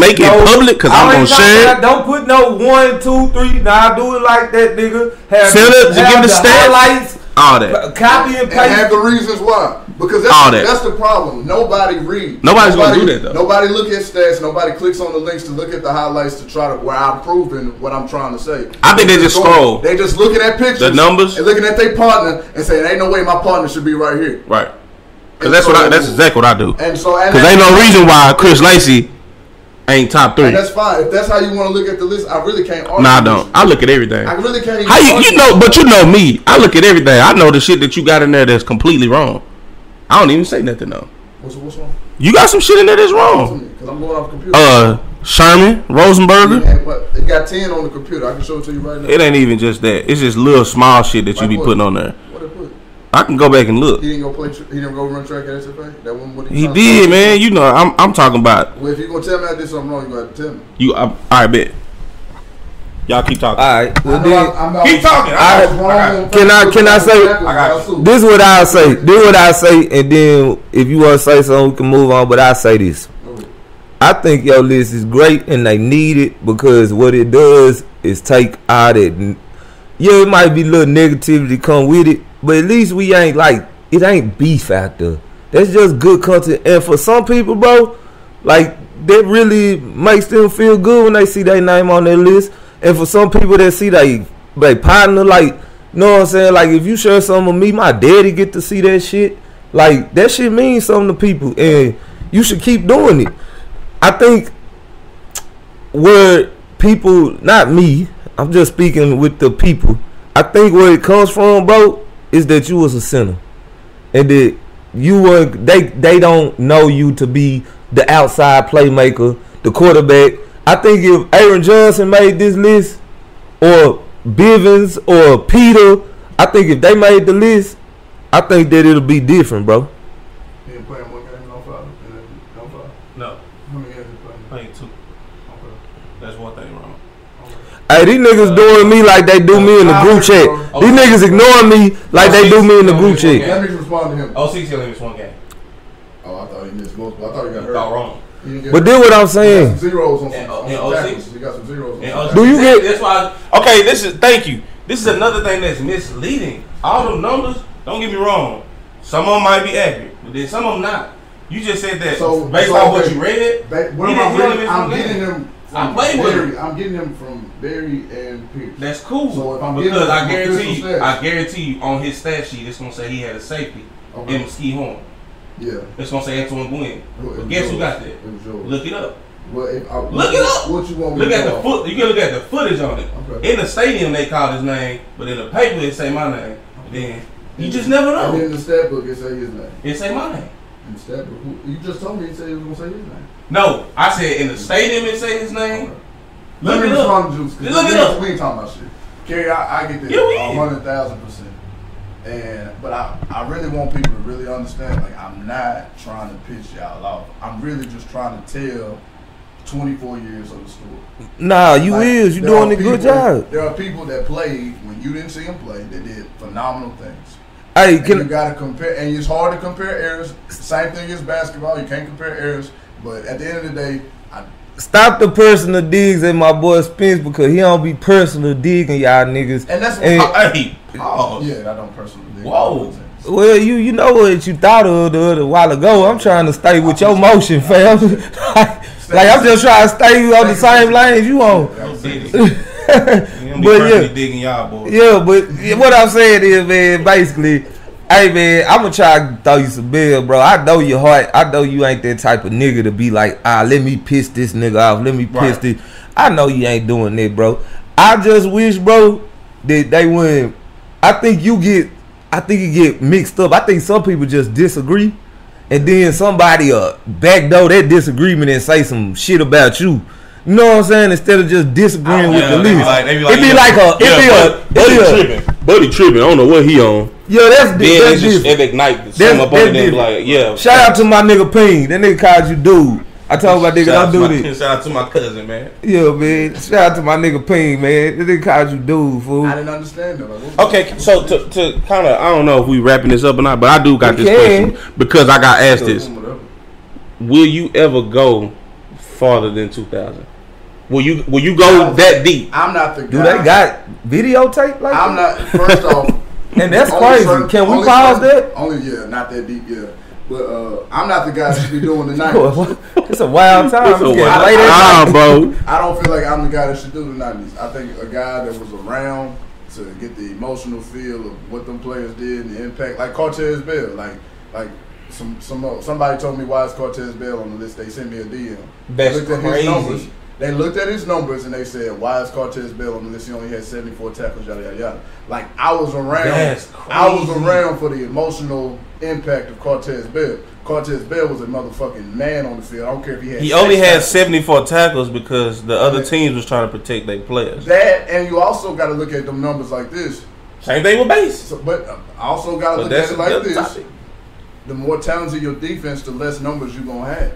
make it public because I'm gonna share it. Don't put no 1, 2, 3. Nah, do it like that, nigga. Send it to give the stats. highlights, All that. copy and And have paste. the reasons why. Because All that. that's the problem. Nobody reads. Nobody's gonna do that, though. Nobody look at stats. Nobody clicks on the links to look at the highlights to try to where I'm proving what I'm trying to say. I think they just scroll. They just looking at pictures, The numbers. and looking at their partner and saying, "Ain't no way my partner should be right here." Right. Because that's exactly what I do. And so, Because ain't no reason why Chris Lacey ain't top 3. And that's fine. If that's how you want to look at the list, I really can't argue. Nah, I with don't. you. I look at everything. I really can't. Even How you argue. know? But you know me. I look at everything. I know the shit that you got in there that's completely wrong. I don't even say nothing though. What's wrong? You got some shit in there that's wrong. Because I'm going off the computer. Sherman Rosenberger. Yeah, but it got 10 on the computer. I can show it to you right now. It ain't even just that. It's just little small shit that you be putting on there. What it put? I can go back and look. He didn't go play. He didn't go run track at SFA. That wasn't what He trying to did, do. man. You know, I'm talking about Well, if you're gonna tell me I did something wrong, you gotta tell me. you. All right, bet. Y'all keep talking. All right. Well, then, Keep talking. Can I say? This is what I'll say. This is what I say, and then if you want to say something, we can move on. But I say this. I think your list is great, and they need it because what it does is take out it. Yeah, it might be a little negativity come with it, but at least we ain't like it ain't beef out there. That's just good content, and for some people, bro, like that really makes them feel good when they see their name on their list. And for some people that see they partner, like, you know what I'm saying? Like, if you share something with me, my daddy get to see that shit. Like, that shit means something to people, and you should keep doing it. I think where people, not me, I'm just speaking with the people. I think where it comes from, bro, is that you was a sinner, and that you were they don't know you to be the outside playmaker, the quarterback. I think if Aaron Johnson made this list, or Bivens or Peter, I think if they made the list, I think that it'll be different, bro. He didn't play in one game in 05? No. How many games he played? Playing 2. Okay. That's one thing wrong. Hey, these niggas doing me like they do me in the group chat. These niggas ignoring me like they do me in the group chat. Let me respond to him. 06 he only missed one game. Oh, I thought he missed multiple. I thought he got You hurt. thought wrong. But then what I'm He got saying. some zeros on And- some and tackles. 06? He got some zeros on And some also- Do you get- That's why. Okay, thank you. This is another thing that's misleading. All them numbers. Don't get me wrong. Some of them might be accurate, but then some of them not. You just said that based on what you read. What he am I didn't reading? I'm getting him I from played with Barry. him. I'm getting him from Barry and Pierce. That's cool. So if I'm because getting I from official stats- guarantee you on his stat sheet, it's gonna say he had a safety Okay. and Mesquite Horn. Yeah. It's gonna say Antoine Gwynn. But guess who got that? It was yours. Look it up. Well, Look it up. What you want me Look to at do? the foot. You can look at the footage on it. Okay. In the stadium, they call his name, but in the paper, it say my name. Then you just never And know. in the stat book, it say his name. It say my name. In the stat book, you just told me it said it was gonna say his name. No, I said in the stadium, it say his name. Okay. Look Let it me up. respond to Juice. Look it up. We ain't talking about shit. Carey, I get this Yeah, we is. 100,000%. But I really want people to really understand. Like, I'm not trying to piss y'all off. I'm really just trying to tell 24 years of the story. Nah, you Like, is. You there doing are a good people- job. There are people that played when you didn't see them play that did phenomenal things. Hey, And you can gotta compare, and it's hard to compare errors. Same thing as basketball. You can't compare errors. But at the end of the day, stop the personal digs at my boy Spence because he don't be personal digging y'all niggas. and that's what Hey, pause. yeah, I don't personally. Whoa. Well, you know what you thought of the other while ago. I'm trying to stay with your motion, fam. like I'm just trying to stay on the same lanes you on. But But yeah. digging y'all boys. Yeah, but what I'm saying is, man, basically, hey, man, I'm gonna try to throw you some bill, bro. I know your heart. I know you ain't that type of nigga to be like, let me piss this nigga off. Let me piss Right. this. I know you ain't doing that, bro. I just wish, bro, that they wouldn't. I think you get mixed up. I think some people just disagree, and then somebody backdoor that disagreement and say some shit about you. You know what I'm saying? Instead of just disagreeing with the list. Buddy tripping. I don't know what he on. Yeah, that's Then that's it just different. ignite some up under them like, yeah. Shout out to my nigga Ping. That nigga called you dude. I told my nigga don't do this. Shout out to my cousin, man. Yeah, man. Shout out to my nigga Ping, man. That nigga called you dude, fool. I didn't understand that. Like, what- Okay, so to kind of, I don't know if we wrapping this up or not, but I do got We this can. question because I got asked this. Whatever. Will you ever go farther than 2000? Will you go that deep? I'm not the guy. Do they got videotape like I'm that? not. First off, And that's only crazy. certain- Can we only pause certain- that? Only not that deep, yeah. But I'm not the guy that should be doing the 90s. It's a wild time. It's a It's getting wild late at time, night. bro. I don't feel like I'm the guy that should do the 90s. I think a guy that was around to get the emotional feel of what them players did and the impact, like Cortez Bell, like somebody told me why is Cortez Bell on the list. They sent me a DM. That's Looked at his crazy. numbers. They looked at his numbers and they said, why is Cortez Bell on the list? He only had 74 tackles, yada yada yada. Like I was around. That's I was crazy. around for the emotional impact of Cortez Bell. Cortez Bell was a motherfucking man on the field. I don't care if he had. He six only had tackles. 74 tackles because the other teams was trying to protect their players. That, and you also got to look at them numbers like this. Same thing with base. So, but I also got to But look that's at it like another this. topic. The more talented your defense, the less numbers you're going to have.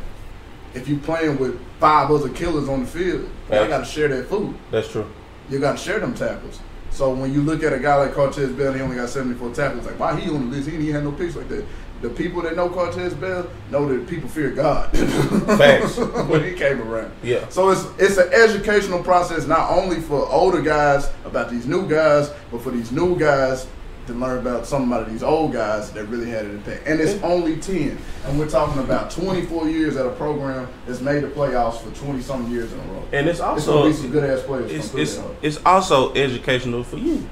If you playing with 5 other killers on the field, you Right. got to share that food. That's true. You got to share them tackles. So when you look at a guy like Cortez Bell, he only got 74 tackles. Like, why he on the list? He didn't have no picks like that. The people that know Cortez Bell know that people fear God. Facts. When he came around. Yeah. So it's an educational process not only for older guys about these new guys, but for these new guys to learn about some of these old guys that really had an impact. And it's only 10. And we're talking about 24 years at a program that's made the playoffs for 20-something years in a row. And it's It's also going to be some good-ass players. it's also educational for you.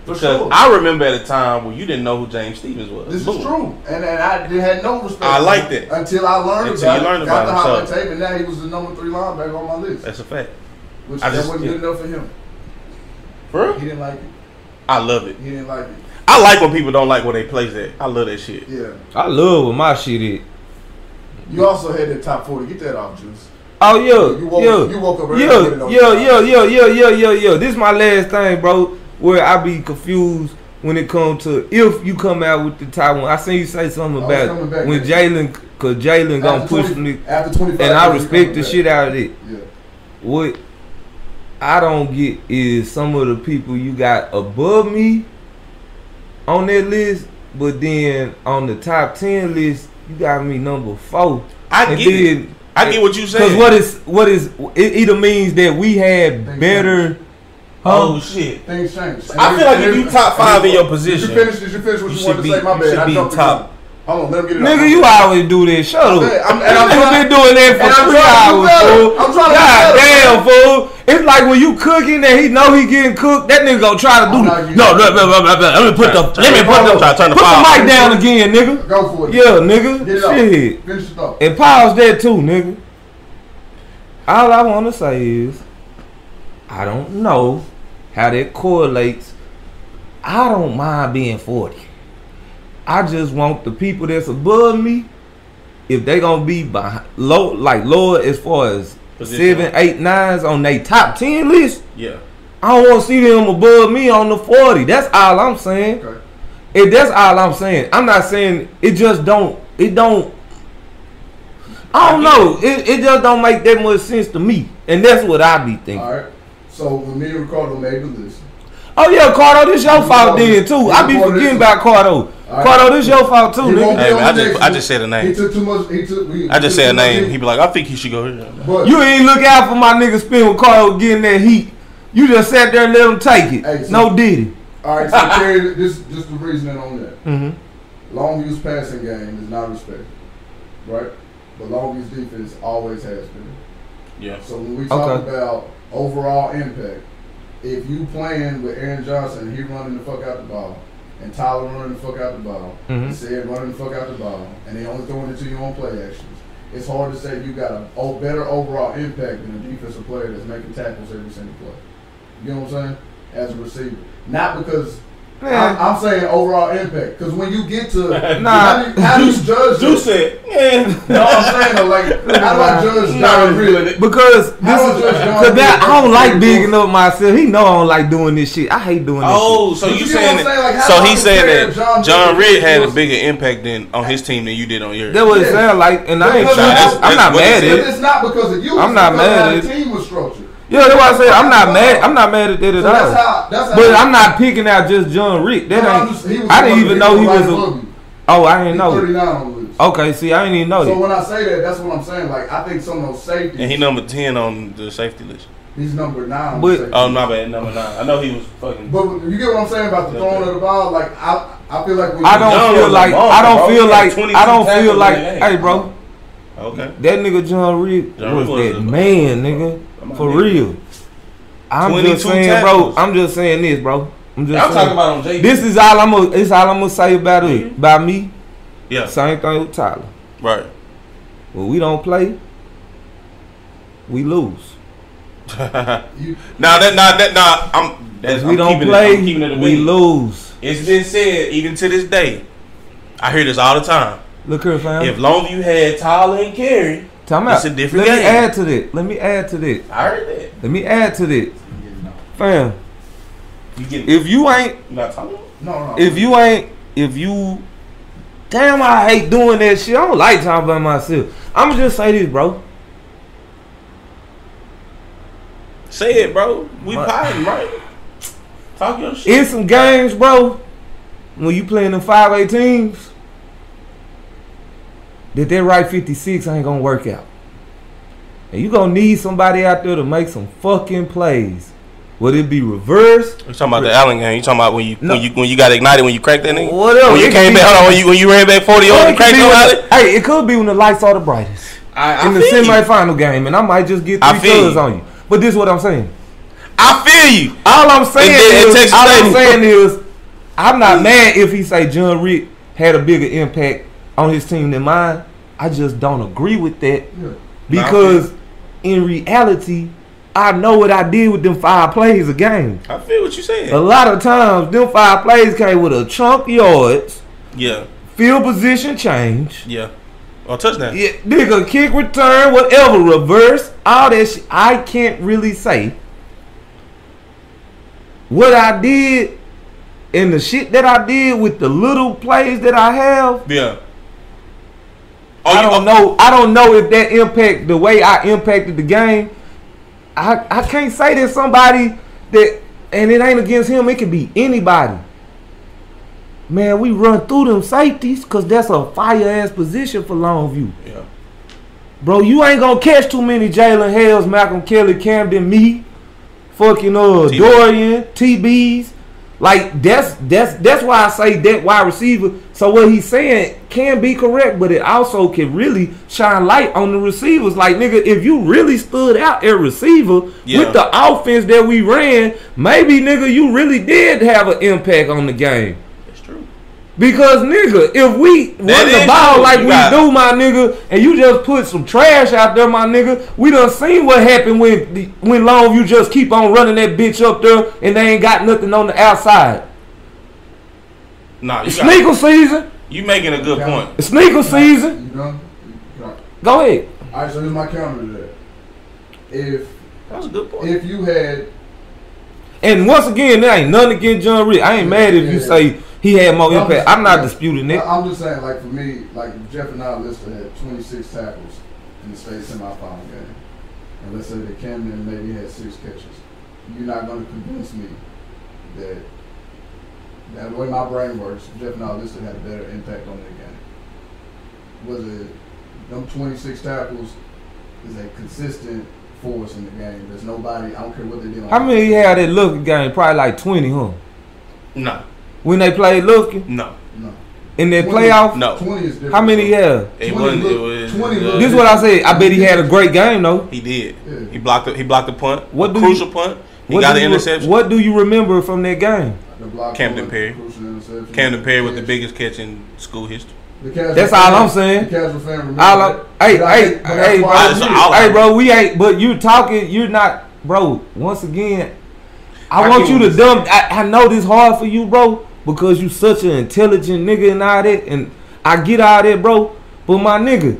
For Because sure. I remember at a time where you didn't know who James Stevens was. This Boom. is true. And I had no respect. I for liked him it. Until I learned Until about you learned it. about Got the him, highlight so- tape, and now he was the number 3 linebacker on my list. That's a fact. Which I that just- wasn't yeah. good enough for him. For real? He didn't like it. I love it. He didn't like it. I like when people don't like where they place at. I love that shit. Yeah. I love what my shit is. You also had that top 40. Get that off, Juice. Oh yeah, You woke up early and put it on your yeah. This is my last thing, bro. Where I be confused when it comes to if you come out with the top one. I seen you say something Oh, it's about coming back when next Jalen, cause Jalen gonna After push 20 me, After 25 and I years, he respect coming the back. shit out of it. Yeah. What I don't get is some of the people you got above me on that list, but then on the top 10 list, you got me number 4. I And get it. then I get what you saying. Because it either means that we had better. Oh shit! Things change. I feel like if you top 5 in your position, Did you finish what you wanted to say? My bad. I jumped top. Hold on, let me get it Nigga, out. you always do this. Shut up. I'm been doing that for 3 hours, fool. I'm trying to God be damn, fool. It's like when you cooking and he know he getting cooked, that nigga gonna try to do let me put the mic down again, nigga. Go for it. Yeah, nigga. Get it Shit. off. Finish it off. And pause that too, nigga. All I wanna say is I don't know how that correlates. I don't mind being 40. I just want the people that's above me, if they gonna be lower as far as position. 7, 8, 9s on their top 10 list. Yeah. I don't want to see them above me on the 40. That's all I'm saying. Okay. If that's all I'm saying. I'm not saying it just don't. It don't. I don't know. It just don't make that much sense to me, and that's what I be thinking. All right. So when me and Ricardo made the list. Oh yeah, Cardo, this your fault then too. I be forgetting about Cardo. Right. Cardo, this your fault too, nigga. Hey man, I just said a name. He took too much. I just said a name. He be like, I think he should go here. But You ain't look out for my nigga Spin with Cardo getting that heat. You just sat there and let him take it. Hey, so- No diddy. all right, so Carey, just the reasoning on that. Mm-hmm. Longview's passing game is not respected, right? But Longview's defense always has been. Yeah. So when we talk about overall impact, if you playing with Aaron Johnson and he running the fuck out the ball, and Tyler running the fuck out the ball, and Sid running the fuck out the ball, and they only throwing it to you on play actions, it's hard to say you got a better overall impact than a defensive player that's making tackles every single play. You know what I'm saying? As a receiver. Not because I'm saying overall impact. Because when you get to how do you judge You said, no, I'm saying though, like how do I judge John Reed? Because I don't like bigging up myself. He know I don't like doing this shit. I hate doing this shit. Oh, so you saying that? Like, so he's saying that John Reed had a bigger impact on his team than you did on yours. That's what it sounds like, and I ain't trying. I'm not mad at it. It's not because of you. I'm not mad at it. The team was structured. Yeah, that's why I said I'm not mad. I'm not mad at that at all. That's how but I'm not picking out just John Rick. That ain't. I didn't even know he was. I didn't know. 39 on the list. Okay, see, I didn't even know that. So when I say that, that's what I'm saying. Like I think some of those safeties. And he number 10 on the safety list. He's number 9. But, oh, my bad, number 9. I know he was fucking. But you get what I'm saying about the throwing of the ball. Like I feel like I don't feel like. Hey, bro. Okay. That nigga John Reed was that man, nigga. For real. I'm just saying, tackles. Bro. I'm just saying this, bro. I'm talking about on JV. This is all I'm gonna say about it. About me. Yeah. Same thing with Tyler. Right. When we don't play, we lose. We don't play, we lose. It's been said even to this day. I hear this all the time. Look here, fam. If Longview had Tyler and Carey, it's a different game. Let me add to that. I heard that. Let me add to that. Fam. If you ain't. You not talking? No. If you. Damn, I hate doing that shit. I don't like talking about myself. I'ma just say this, bro. Say it, bro. We potting, right? Talk your shit. In some games, bro, when you playing them 5A teams, that right 56 ain't gonna work out. And you gonna need somebody out there to make some fucking plays. Would it be reverse? You talking about the Allen game? You talking about when you got ignited when you cracked that nigga? Whatever. When you came back, when you ran back 40 over and cracked Allen? Hey, it could be when the lights are the brightest. In the semi-final game, and I might just get 3 kills on you. But this is what I'm saying. I feel you. All I'm saying is, I'm not mad if he say John Rick had a bigger impact on his team than mine. I just don't agree with that because in reality, I know what I did with them 5 plays a game. I feel what you saying. A lot of times, them 5 plays came with a chunk yards. Yeah. Field position change. Yeah. Or touchdown. Yeah, nigga, kick return, whatever, reverse, all that shit. I can't really say what I did and the shit that I did with the little plays that I have. Yeah. I don't know if that impact the way I impacted the game. I can't say that somebody that, and it ain't against him, it could be anybody. Man, we run through them safeties because that's a fire ass position for Longview. Yeah. Bro, you ain't gonna catch too many Jalen Hales, Malcolm Kelly, Camden, me, fucking Dorian, TBs. Like that's why I say that wide receiver. So what he's saying can be correct, but it also can really shine light on the receivers. Like, nigga, if you really stood out at receiver with the offense that we ran, maybe, nigga, you really did have an impact on the game. That's true. Because, nigga, if we run the ball like we do, my nigga, and you just put some trash out there, my nigga, we done seen what happened when Longview just keep on running that bitch up there and they ain't got nothing on the outside. Nah, it's sneaker season. You making a good point. It's sneaker season. You know? Go ahead. All right, so here's my counter to that. That was a good point. If you had... And once again, there ain't nothing against John Reed. I ain't mad if you say he had more impact. I'm not disputing that. I'm just saying, like, for me, like, Jeff and I listed had 26 tackles in the state semifinal game. And let's say that Camden maybe had 6 catches. You're not going to convince me that the way my brain works, Jeff and I listed had a better impact on that game. Was it them 26 tackles is a consistent force in the game. There's nobody, I don't care what they did. How many had that Looking game? Probably like 20, huh? No. When they played Looking? No. In their playoff? No. 20 is different. How many had? It was 20 this is what I said. I bet he had a great game, though. He did. Yeah. He blocked the punt. What Crucial punt. He got an interception. What do you remember from that game? Camden Perry. Camden Perry with the biggest catch in school history. That's all I'm saying. The casual fan remember Hey, bro, we ain't. But you talking, you're not, bro. Once again, I want you to dumb. I know this hard for you, bro, because you such an intelligent nigga and all that, and I get all that, bro. But my nigga,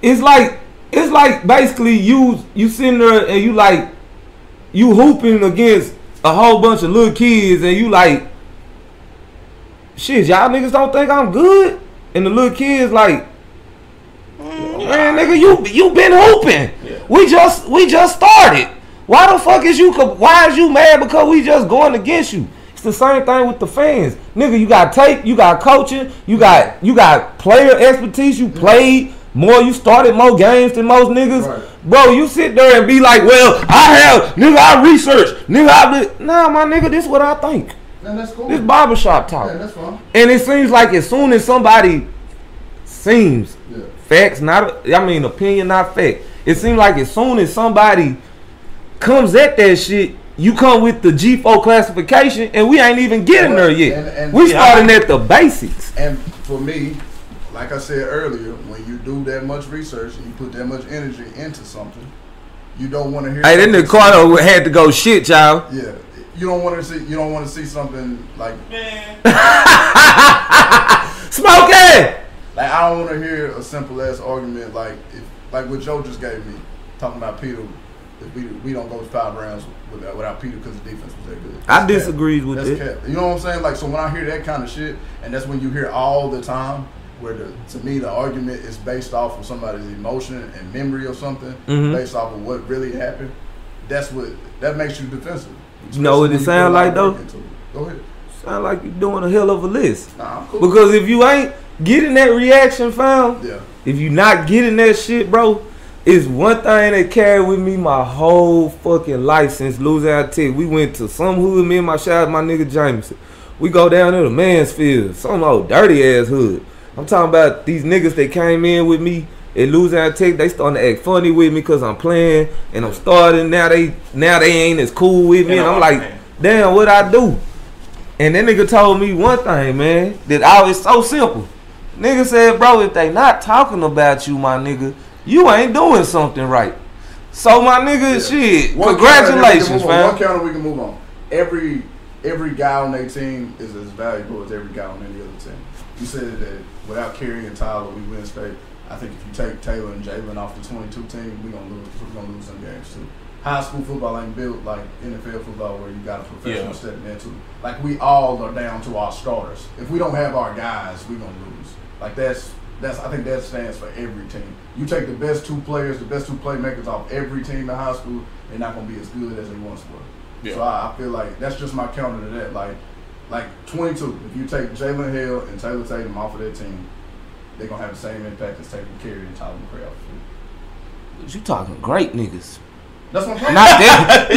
it's like basically you sitting there and you hooping against a whole bunch of little kids, and you like, shit, y'all niggas don't think I'm good. And the little kids like, man, nigga, you been hooping. Yeah. We just started. Why the fuck is you? Why is you mad because we just going against you? It's the same thing with the fans, nigga. You got tape, you got coaching, you got player expertise. You played more, you started more games than most niggas. Right. Bro, you sit there and be like, well, I researched, nigga. Nah, my nigga, this is what I think. Man, that's cool. This barbershop talk. Yeah, that's fine. And it seems like as soon as somebody facts, opinion, not fact. It seems like as soon as somebody comes at that shit, you come with the G4 classification, and we ain't even getting there yet. And we starting at the basics. And for me, like I said earlier, when you do that much research and you put that much energy into something, you don't want to hear. Hey, then the Ricardo had to go shit, y'all. Yeah. You don't want to see something like, man. Smoke it. Like, I don't want to hear a simple ass argument like what Joe just gave me, talking about Peter. If we don't go 5 rounds without Peter because the defense was that good. I disagreed with that. You know what I'm saying? Like, so when I hear that kind of shit, and that's when you hear all the time, where to me the argument is based off of somebody's emotion and memory or something, based off of what really happened. That makes you defensive. You know what it sound like though? Go ahead. Sound like you're doing a hell of a list. Nah, I'm cool. Because if you ain't getting that reaction, fam, if you not getting that shit, bro, it's one thing that carried with me my whole fucking life since Louisiana Tech. We went to some hood, me and my nigga Jameson. We go down there to Mansfield, some old dirty ass hood. I'm talking about these niggas that came in with me at Louisiana Tech. They starting to act funny with me because I'm playing and I'm starting. Now they ain't as cool with me. And I'm like, damn, what I do? And that nigga told me one thing, man, that it's so simple. Nigga said, bro, if they not talking about you, my nigga, you ain't doing something right. So my nigga, shit, congratulations, fam. One counter we can move on. Every guy on their team is as valuable as every guy on any other team. You said that without Carey and Tyler, we win state. I think if you take Taylor and Jalen off the 22 team, we're gonna lose some games too. High school football ain't built like NFL football where you got a professional stepping into. Like, we all are down to our starters. If we don't have our guys, we're gonna lose. Like, that's I think that stands for every team. You take the best 2 players, the best 2 playmakers off every team in high school, they're not gonna be as good as they once were. Yeah. So I feel like that's just my counter to that. Like 22. If you take Jalen Hill and Taylor Tatum off of that team, they're gonna have the same impact as taking Carey and Tyler McCray off the field. You talking great niggas. That's what I'm saying. Not that.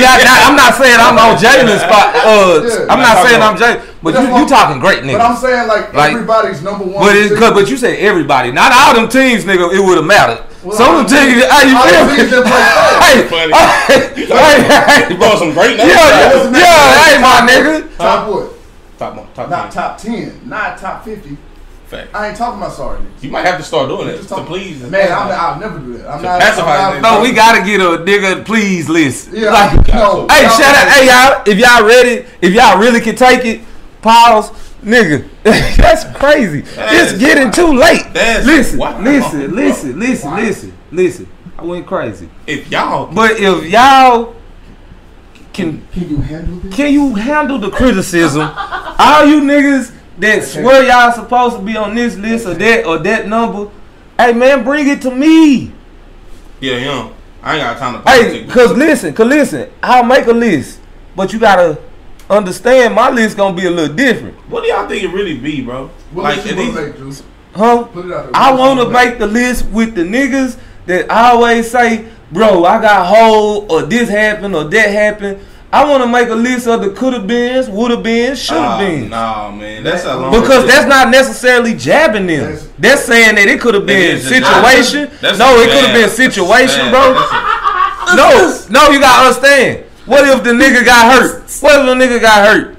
I'm not saying I'm on Jalen's spot. I'm not saying I'm Jalen, but you talking great niggas. But I'm saying like everybody's number one. But you said everybody. Not all them teams, nigga. It would have mattered. Well, some of them teams, you feel me? Hey, you brought some great names. Yeah, hey, my nigga. Top what? Top not top 10, not top 50. Fact. I ain't talking about sorry. You might have to start doing it to please. Man, I'll never do that. I'm not. No, we gotta get a nigga please list. Yeah, like, no. Hey, shout out, hey y'all, if y'all ready, if y'all really can take it, pause, nigga. That's crazy. It's getting too late. Listen. I went crazy. If y'all, but if y'all can you handle this? Can you handle the criticism? All you niggas that swear y'all supposed to be on this list or that number, hey man, bring it to me. Yeah, I ain't got time to politic. Hey, cause listen, I'll make a list, but you gotta understand my list gonna be a little different. What do y'all think it really be, bro? What like, you wanna make, Juice? Huh? Put it out there. I wanna make the list with the niggas that always say, bro, I got hold or this happened or that happened. I want to make a list of the could have beens, would have been, should have been. Nah, man, that's a long because that's not necessarily jabbing them. That's saying that it could have been situation. No, it could have been situation, bro. No, you gotta understand. What if the nigga got hurt? What if the nigga got hurt?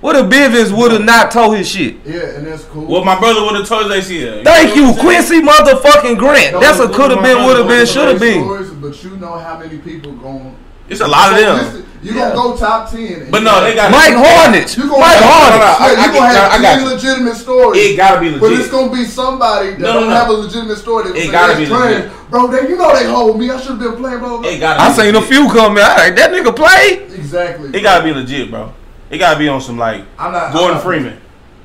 What if Bivens would have not told his shit? Yeah, and that's cool. Well, my brother would have told his shit. Thank you, Quincy motherfucking Grant. That's a could have been, would have been, should have been. But you know how many people going. It's a lot of them. You gonna go top 10. But no, they got Mike Hornets. You gonna have 10 legitimate stories. It gotta be legit. But it's gonna be somebody that don't have a legitimate story. It gotta be legit. Bro, you know they hold me. I should have been playing, bro. I seen a few come in. That nigga played. Exactly. It gotta be legit, bro. It gotta be on some like Gordon Freeman.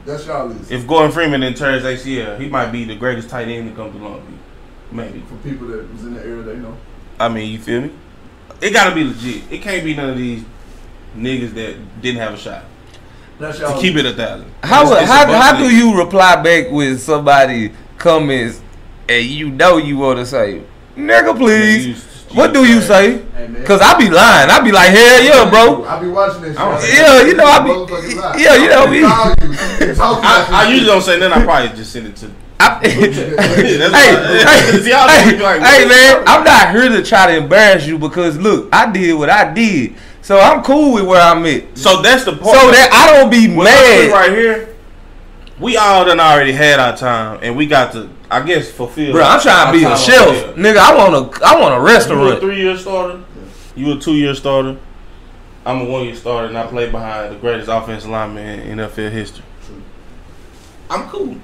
That's y'all list. If Gordon Freeman then tears ACL, he might be the greatest tight end to come to Long Beach. Maybe. For people that was in the area, they know. I mean, you feel me? It gotta be legit. It can't be none of these niggas that didn't have a shot. That's to keep it 1,000. How do you reply back with somebody comments and you know you want to say, nigga, please? What do you say? Hey, cause I be lying. I be like, hell yeah, bro. I be watching this. Yeah, you know I be. Yeah, you know me. I usually don't say nothing. I probably just send it to. Hey man, I'm not here to try to embarrass you because look, I did what I did, so I'm cool with where I'm at. So that's the part. So that I don't be mad right here. We all done already had our time, and we got to, I guess, fulfill. Bro, I'm trying to be a chef, nigga. I want a restaurant. You a 3-year starter. You a 2-year starter. I'm a 1-year starter, and I play behind the greatest offensive lineman in NFL history. I'm cool.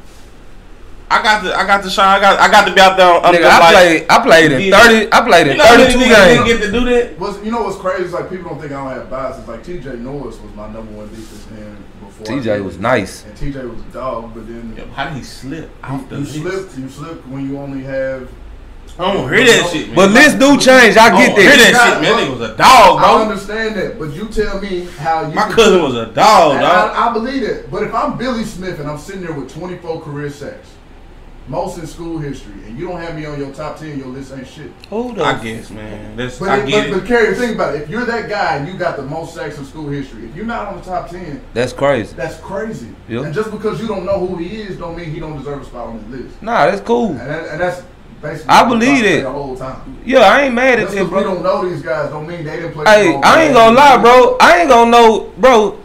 I got to shine. I got to be out there. Nigga, I played in 30. I played in 32 games. Didn't get to do that. You know what's crazy? It's like people don't think I don't have biases. Like TJ Norris was my number 1 defensive end before. TJ was nice. And TJ was a dog, but then how did he slip? You slipped when you only have. I don't hear that shit, man. But lists do change. I get that. Hear that shit, man. He was a dog, bro. I understand that, but you tell me how you. My cousin was a dog, dog. I believe it. But if I'm Billy Smith and I'm sitting there with 24 career sacks. Most in school history, and you don't have me on your top 10, your list ain't shit. Hold up. I guess, man. But Carey, think about it. If you're that guy and you got the most sacks in school history, if you're not on the top 10, that's crazy. That's crazy. Yep. And just because you don't know who he is, don't mean he don't deserve a spot on the list. Nah, that's cool. And that's basically. I believe it the whole time. Yeah, I ain't mad at it. Bro. We don't know these guys. Don't mean they didn't play. Hey, I ain't gonna lie, bro. I ain't gonna know, bro.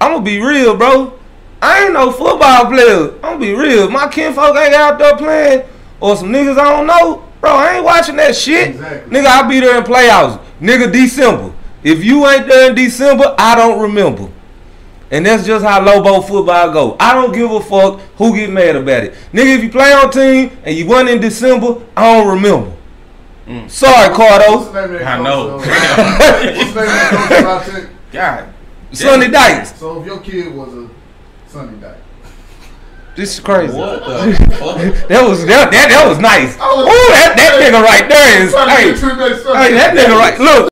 I'm gonna be real, bro. I ain't no football player. I'm gonna be real. My kinfolk ain't out there playing. Or some niggas I don't know, bro, I ain't watching that shit. Exactly. Nigga, I'll be there in playoffs. Nigga, December. If you ain't there in December, I don't remember. And that's just how Lobo football go. I don't give a fuck who get mad about it. Nigga, if you play on team and you won in December, I don't remember. Sorry, Cardo. I know. What's the name of that coach? God. Sonny Dykes. So if your kid was a Sonny Dykes. This is crazy. What the fuck? that was nice. Ooh, that nigga right there is. Hey, that nigga right. Look.